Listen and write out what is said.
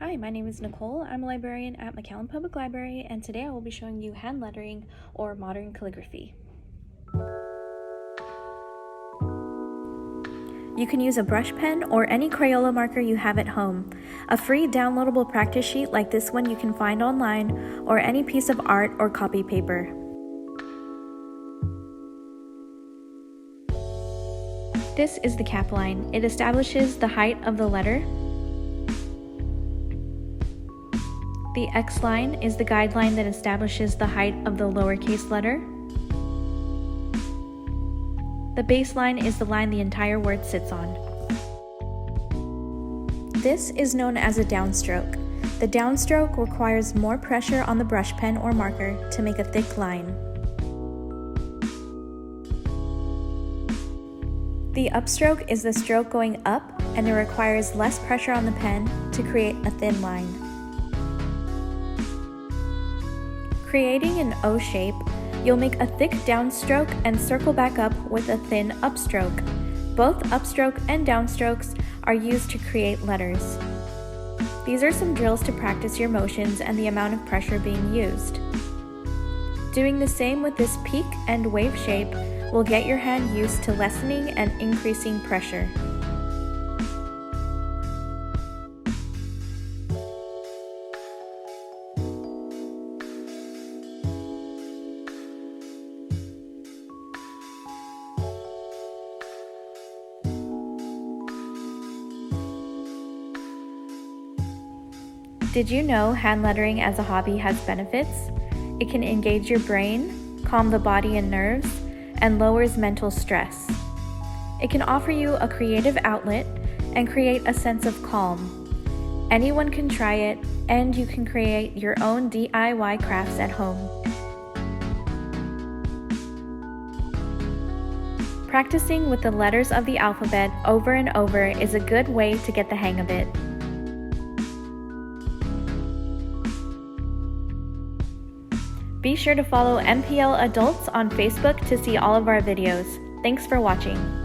Hi, my name is Nicole. I'm a librarian at McAllen Public Library, and today I will be showing you hand lettering or modern calligraphy. You can use a brush pen or any Crayola marker you have at home. A free downloadable practice sheet like this one you can find online, or any piece of art or copy paper. This is the cap line. It establishes the height of the letter. The X line is the guideline that establishes the height of the lowercase letter. The baseline is the line the entire word sits on. This is known as a downstroke. The downstroke requires more pressure on the brush pen or marker to make a thick line. The upstroke is the stroke going up, and it requires less pressure on the pen to create a thin line. Creating an O shape, you'll make a thick downstroke and circle back up with a thin upstroke. Both upstroke and downstrokes are used to create letters. These are some drills to practice your motions and the amount of pressure being used. Doing the same with this peak and wave shape will get your hand used to lessening and increasing pressure. Did you know hand lettering as a hobby has benefits? It can engage your brain, calm the body and nerves, and lowers mental stress. It can offer you a creative outlet and create a sense of calm. Anyone can try it, and you can create your own DIY crafts at home. Practicing with the letters of the alphabet over and over is a good way to get the hang of it. Be sure to follow MPL Adults on Facebook to see all of our videos. Thanks for watching.